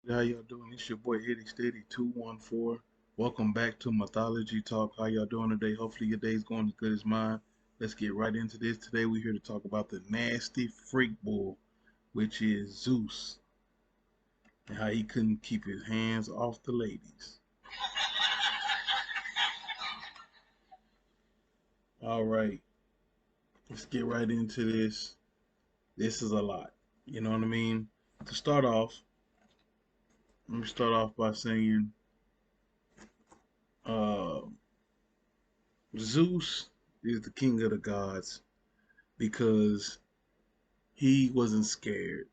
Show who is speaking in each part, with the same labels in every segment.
Speaker 1: How y'all doing? It's your boy Eddie Steady 214. Welcome back to Mythology Talk. How y'all doing today? Hopefully your day's going as good as mine. Let's get right into this. Today we're here to talk about the nasty freak bull, which is Zeus, and how he couldn't keep his hands off the ladies. All right, let's get right into this. This is a lot. You know what I mean? To start off, let me start off by saying uh, Zeus is the king of the gods because he wasn't scared.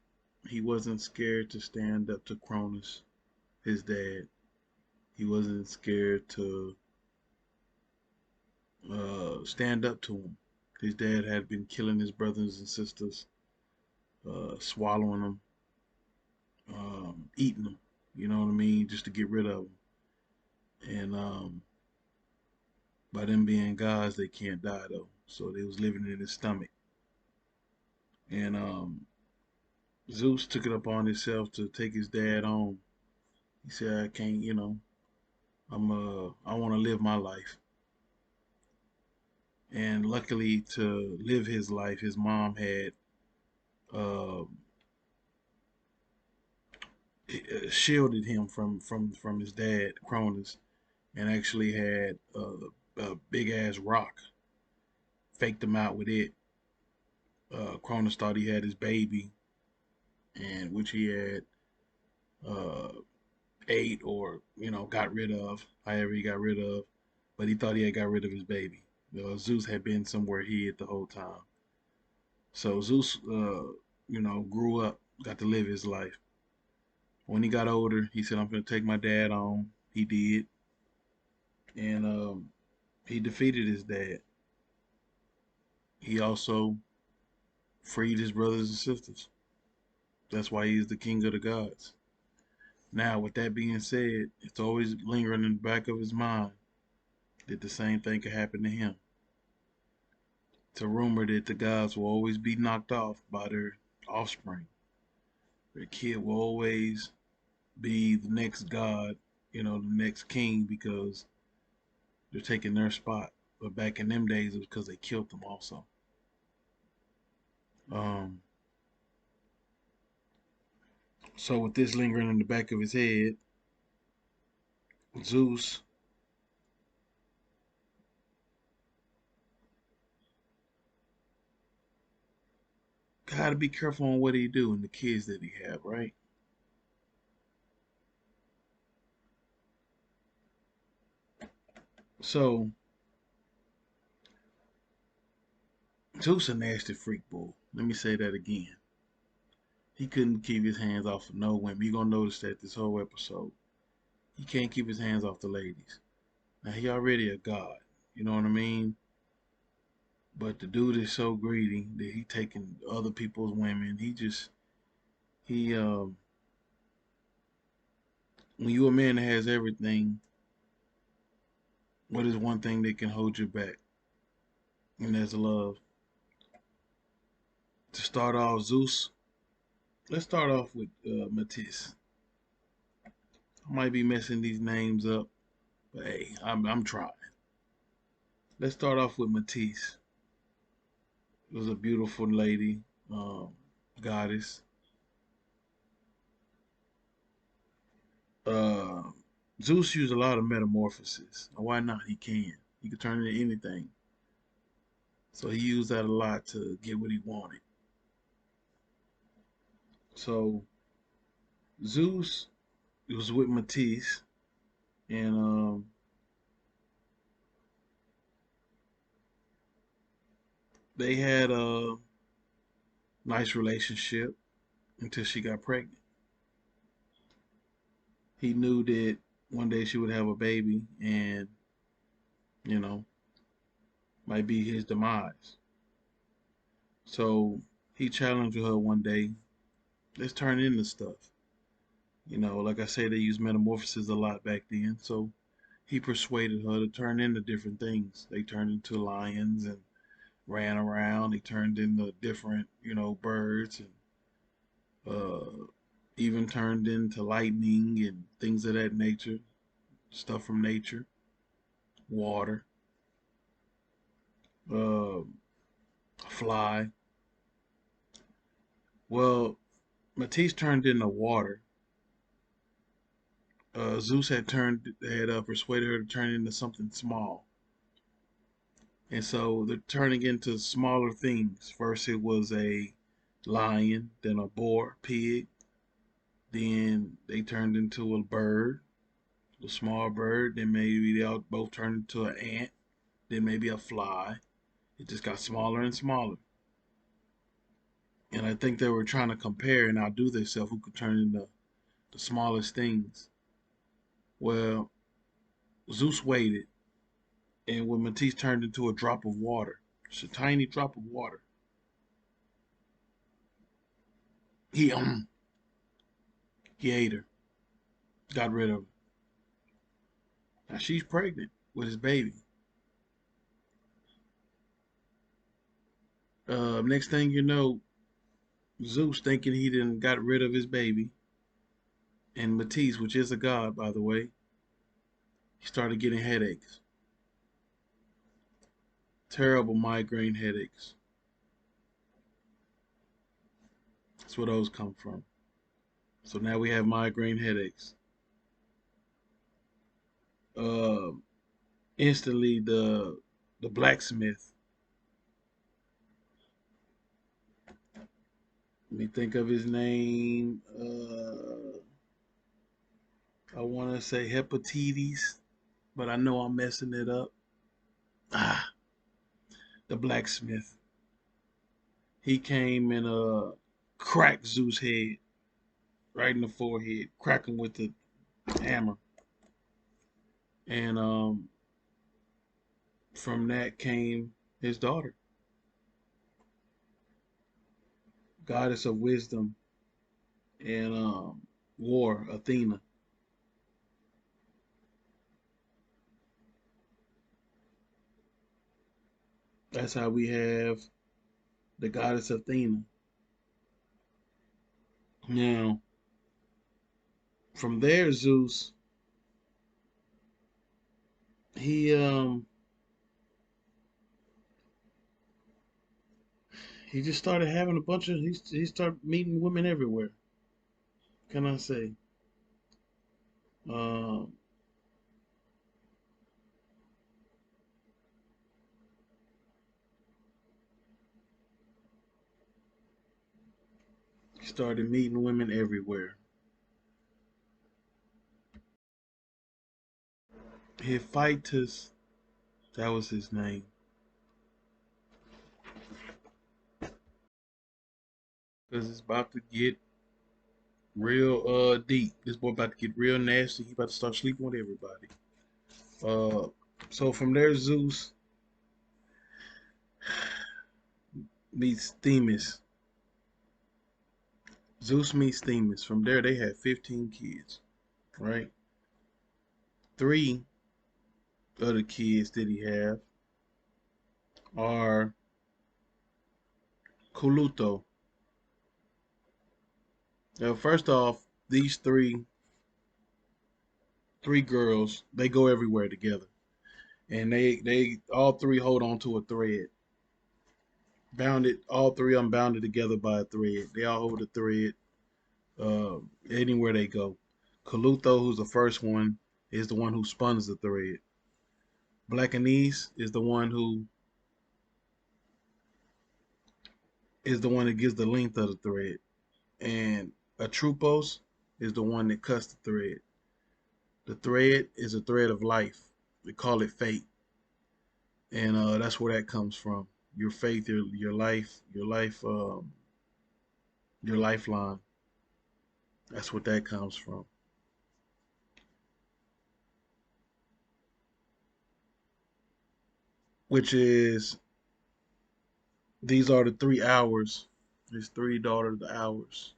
Speaker 1: He wasn't scared to stand up to Cronus, his dad. He wasn't scared to stand up to him. His dad had been killing his brothers and sisters, swallowing them, eating them. You know what I mean? Just to get rid of them. And by them being gods, they can't die though. So they was living in his stomach. And Zeus took it upon himself to take his dad on. He said, "I can't, I want to live my life." And luckily, to live his life, his mom had uh, shielded him from his dad, Cronus, and actually had a big ass rock, faked him out with it. Cronus thought he had his baby, and which he had uh, ate or got rid of, however he got rid of, but he thought he had got rid of his baby. Zeus had been somewhere hid the whole time. So Zeus, grew up, got to live his life. When he got older, he said, "I'm going to take my dad on." He did, and he defeated his dad. He also freed his brothers and sisters. That's why he's the king of the gods. Now, with that being said, it's always lingering in the back of his mind that the same thing could happen to him. It's a rumor that the gods will always be knocked off by their offspring. Their kid will always be the next god, the next king, because they're taking their spot. But back in them days, it was because they killed them also. Um, so with this lingering in the back of his head, Zeus gotta be careful on what he do and the kids that he have, right? So Zeus a nasty freak bull. Let me say that again. He couldn't keep his hands off of no women. You're gonna notice that this whole episode. He can't keep his hands off the ladies. Now he already a god. You know what I mean? But the dude is so greedy that he taking other people's women. He when you a man that has everything, what is one thing that can hold you back? And that's love. To start off, Zeus. Let's start off with Matisse. I might be messing these names up, but hey, I'm trying. Let's start off with Matisse. It was a beautiful lady, goddess. Uh, Zeus used a lot of metamorphosis. Why not? He can. He could turn into anything. So he used that a lot to get what he wanted. So Zeus was with Matisse, and they had a nice relationship until she got pregnant. He knew that one day she would have a baby, and you know, might be his demise. So he challenged her one day. Let's turn into stuff. Like I say, they used metamorphosis a lot back then. So he persuaded her to turn into different things. They turned into lions and ran around. They turned into different, birds and even turned into lightning and things of that nature, stuff from nature, water, uh, fly. Well, Matisse turned into water. Zeus had persuaded her to turn into something small, and so they're turning into smaller things. First, it was a lion, then a boar, pig. Then they turned into a bird, a small bird. Then maybe they all both turned into an ant. Then maybe a fly. It just got smaller and smaller. And I think they were trying to compare and outdo themselves who could turn into the smallest things. Well, Zeus waited, and when Matisse turned into a drop of water, it's a tiny drop of water, he he ate her, got rid of her. Now she's pregnant with his baby. Next thing you know, Zeus, thinking he didn't got rid of his baby, and Matisse, which is a god by the way, he started getting headaches, terrible migraine headaches. That's where those come from. So now we have migraine headaches. Uh, Instantly, the blacksmith. Let me think of his name. I want to say Hepatitis, but I know I'm messing it up. Ah, the blacksmith. He came and cracked Zeus' head right in the forehead, crack him with the hammer, and from that came his daughter, goddess of wisdom and war, Athena. That's how we have the goddess Athena. Now, from there, Zeus, he um he just started having a bunch of he started meeting women everywhere. Can I say? Um, he started meeting women everywhere. Hephaestus, that was his name. Cause it's about to get real deep. This boy about to get real nasty. He about to start sleeping with everybody. Uh, so from there, Zeus meets Themis. Zeus meets Themis. From there, they had 15 kids, right? Three of the kids that he have are Coluto. Now, first off, these three girls, they go everywhere together, and they all three hold on to a thread, bounded. All three of them bounded together by a thread. They all hold a thread uh, anywhere they go. Coluto, who's the first one, is the one who spuns the thread. Black Anise is the one that gives the length of the thread, and Atrupos is the one that cuts the thread. The thread is a thread of life. We call it fate, and that's where that comes from. Your faith, your life, your lifeline. That's what that comes from. Which is these are the 3 hours. There's three daughters hours,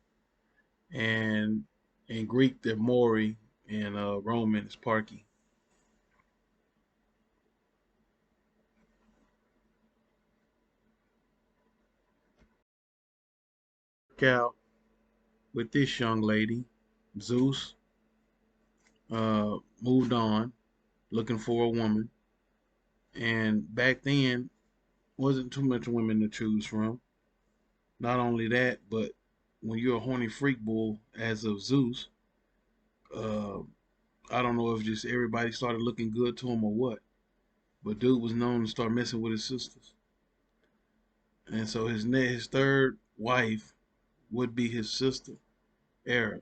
Speaker 1: and in Greek they're Mori, and Roman is Parky. Out with this young lady, Zeus moved on looking for a woman, and back then wasn't too much women to choose from. Not only that, but when you're a horny freak bull, as of Zeus, uh, I don't know if just everybody started looking good to him or what, but dude was known to start messing with his sisters, and so his third wife would be his sister, Hera.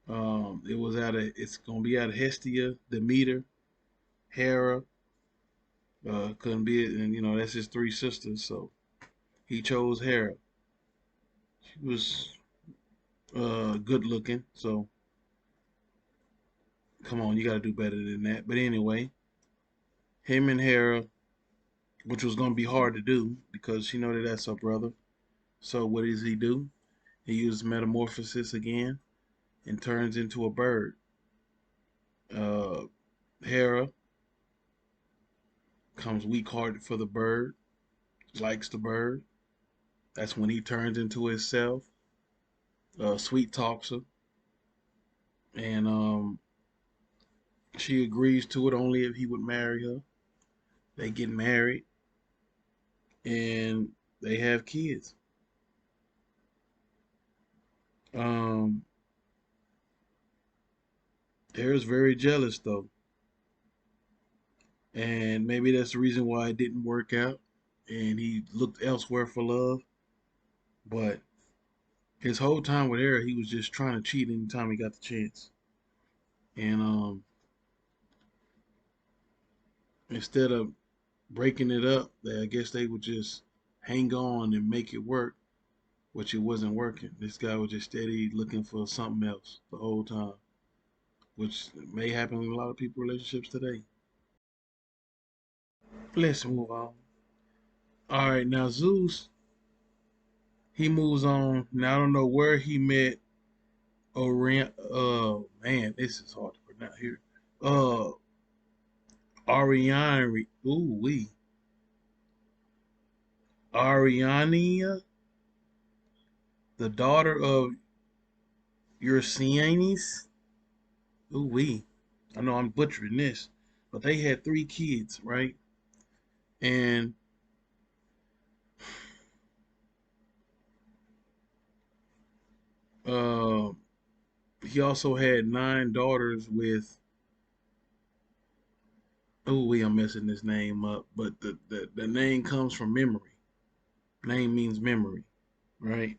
Speaker 1: It's gonna be out of Hestia, Demeter, Hera. Couldn't be it, and that's his three sisters. So he chose Hera. She was good looking. So come on, you got to do better than that. But anyway, him and Hera, which was gonna be hard to do because she know that that's her brother. So what does he do? He uses metamorphosis again and turns into a bird. Uh, Hera comes weak-hearted for the bird, likes the bird. That's when he turns into himself. Sweet talks her, and she agrees to it only if he would marry her. They get married, and they have kids. Um, Hera's very jealous though, and maybe that's the reason why it didn't work out, and he looked elsewhere for love. But his whole time with Hera, he was just trying to cheat anytime he got the chance. And instead of breaking it up, I guess they would just hang on and make it work, which it wasn't working. This guy was just steady looking for something else the whole time, which may happen in a lot of people relationships today. Let's move on. All right, now Zeus, he moves on. Now I don't know where he met Orion. Man, this is hard to pronounce here. Uh, Ariane. Ooh wee. Ariania, the daughter of Ursianes. Ooh wee. I know I'm butchering this, but they had three kids, right? And uh, he also had nine daughters with. Oh, we are messing this name up, but the name comes from memory. Name means memory, right?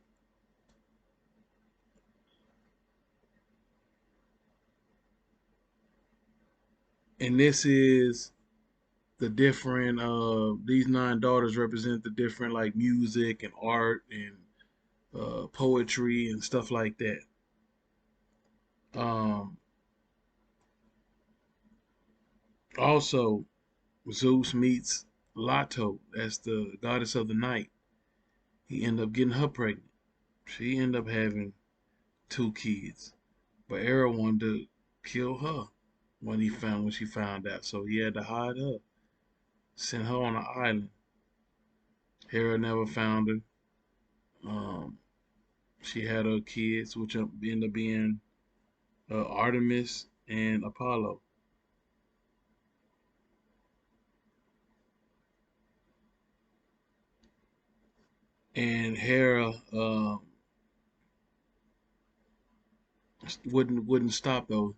Speaker 1: And this is the different. These nine daughters represent the different like music and art and poetry and stuff like that. Um, Also, Zeus meets Lato, that's the goddess of the night. He ended up getting her pregnant. She ended up having two kids, but Hera wanted to kill her when she found out. So he had to hide her, sent her on an island. Hera never found her. Um, she had her kids, which ended up being Artemis and Apollo. And Hera wouldn't stop though.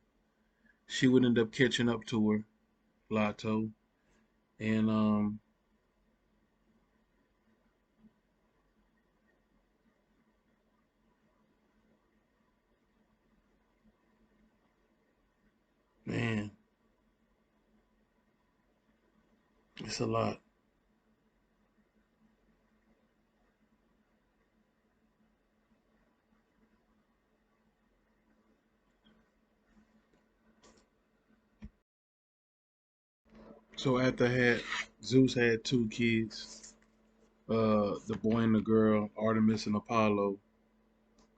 Speaker 1: She would end up catching up to her, Lato, and man, it's a lot. So after had Zeus had two kids, the boy and the girl, Artemis and Apollo,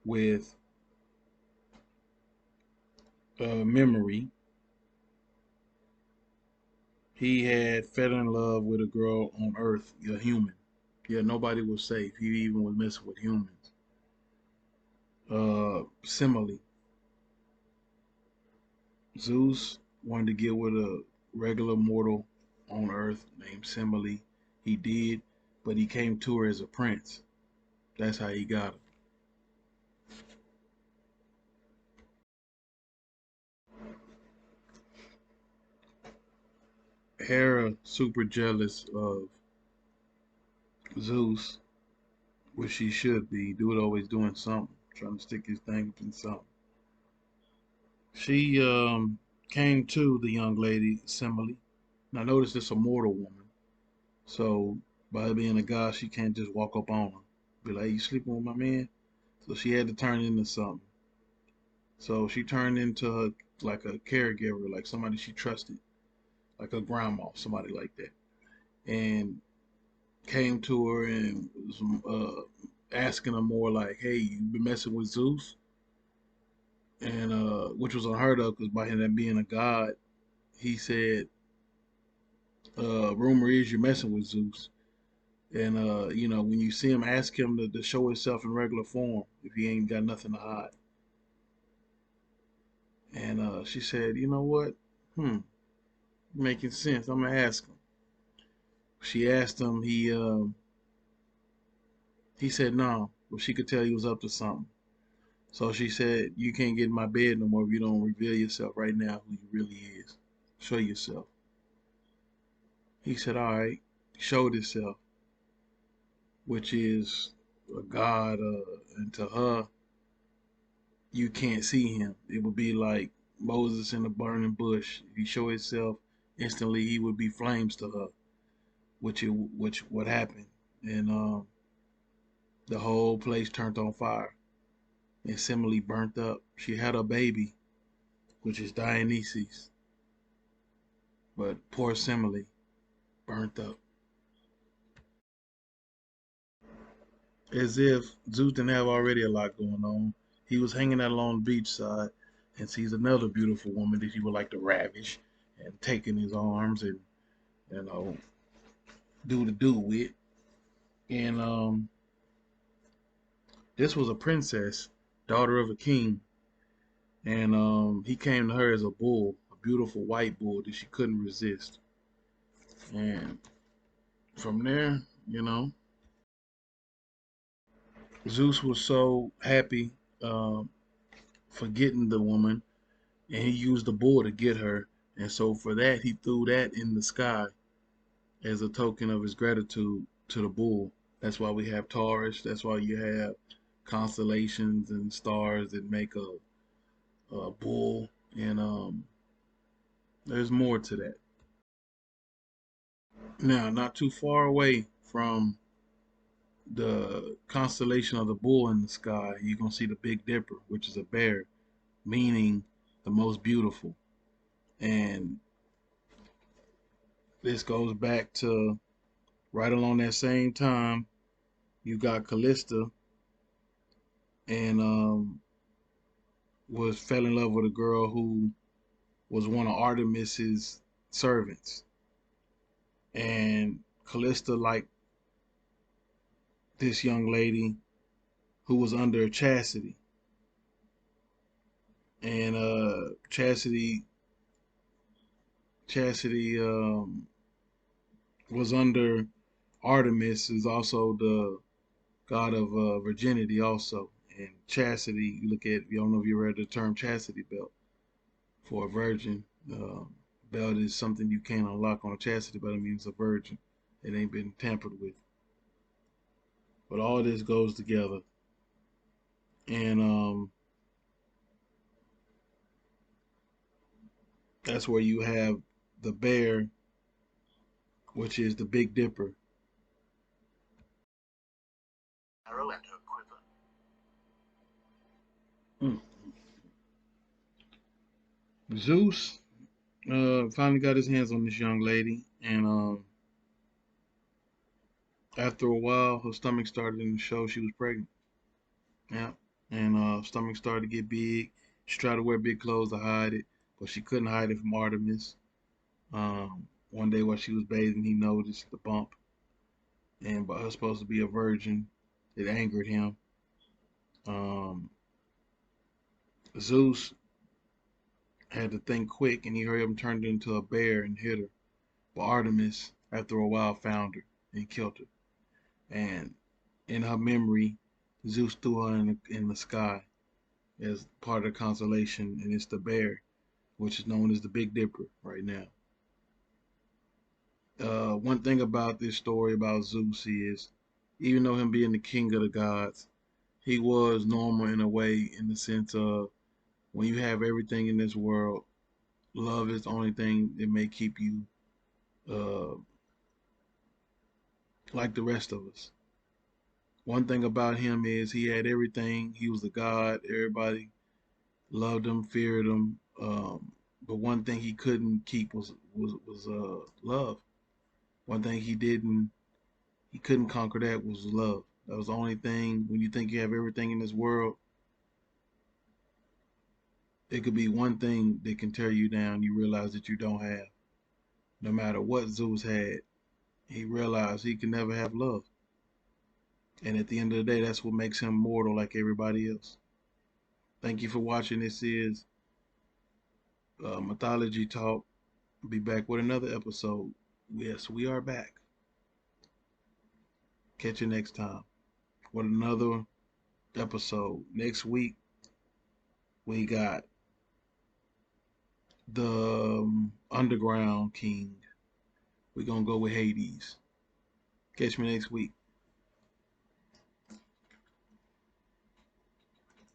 Speaker 1: with memory. He had fell in love with a girl on Earth, a human. Yeah, nobody was safe. He even was messing with humans. Simile. Zeus wanted to get with a regular mortal on Earth named Simile. He did, but he came to her as a prince. That's how he got her. Hera, super jealous of Zeus, which she should be. Dude always doing something, trying to stick his thing in something. She came to the young lady, Simile. Now notice this a mortal woman. So by being a god, she can't just walk up on her. Be like, hey, you sleeping with my man? So she had to turn into something. So she turned into her, like a caregiver, like somebody she trusted, like a grandma, somebody like that. And came to her and was asking her more like, hey, you been messing with Zeus? And which was unheard of because by him being a god, he said, rumor is you're messing with Zeus. And when you see him, ask him to show himself in regular form if he ain't got nothing to hide. And she said, you know what? Making sense. I'm gonna ask him. She asked him. He said no, but she could tell he was up to something. So she said, you can't get in my bed no more if you don't reveal yourself right now who you really is. Show yourself. He said, all right. Showed himself, which is a god, and to her, you can't see him. It would be like Moses in a burning bush. If he show himself, instantly he would be flames to her, which what happened, and the whole place turned on fire, and Semele burnt up. She had a baby, which is Dionysus, but poor Semele burnt up. As if Zeus didn't have already a lot going on. He was hanging out along the beach side and sees another beautiful woman that he would like to ravish and take in his arms and you know do with. And this was a princess, daughter of a king, and he came to her as a bull, a beautiful white bull that she couldn't resist. And from there, Zeus was so happy for getting the woman, and he used the bull to get her. And so for that, he threw that in the sky as a token of his gratitude to the bull. That's why we have Taurus. That's why you have constellations and stars that make a bull. And there's more to that. Now, not too far away from the constellation of the bull in the sky, you're going to see the Big Dipper, which is a bear, meaning the most beautiful. And this goes back to right along that same time, you got Callista and was fell in love with a girl who was one of Artemis's servants. And Callista liked this young lady who was under chastity. And Chastity was under Artemis, is also the god of virginity also. And chastity, you look at, you don't know if you read the term chastity belt for a virgin. Belt is something you can't unlock on a chastity belt. It means a virgin. It ain't been tampered with. But all this goes together. And that's where you have the bear, which is the Big Dipper. Arrow and her quiver. Zeus finally got his hands on this young lady, and after a while, her stomach started to show she was pregnant. Yeah, and stomach started to get big. She tried to wear big clothes to hide it, but she couldn't hide it from Artemis. One day while she was bathing, he noticed the bump, and by her supposed to be a virgin, it angered him. Um, Zeus had to think quick, and he hurried up and turned into a bear and hit her. But Artemis, after a while, found her and killed her. And in her memory, Zeus threw her in the sky as part of the constellation, and it's the bear, which is known as the Big Dipper right now. One thing about this story about Zeus is, even though him being the king of the gods, he was normal in a way, in the sense of when you have everything in this world, love is the only thing that may keep you uh, like the rest of us. One thing about him is he had everything. He was a god. Everybody loved him, feared him. But one thing he couldn't keep was love. One thing he couldn't conquer that was love. That was the only thing. When you think you have everything in this world, it could be one thing that can tear you down. You realize that you don't have. No matter what Zeus had, he realized he could never have love. And at the end of the day, that's what makes him mortal like everybody else. Thank you for watching. This is Mythology Talk. Be back with another episode. Yes, we are back. Catch you next time with another episode. Next week, we got the underground king. We're going to go with Hades. Catch me next week.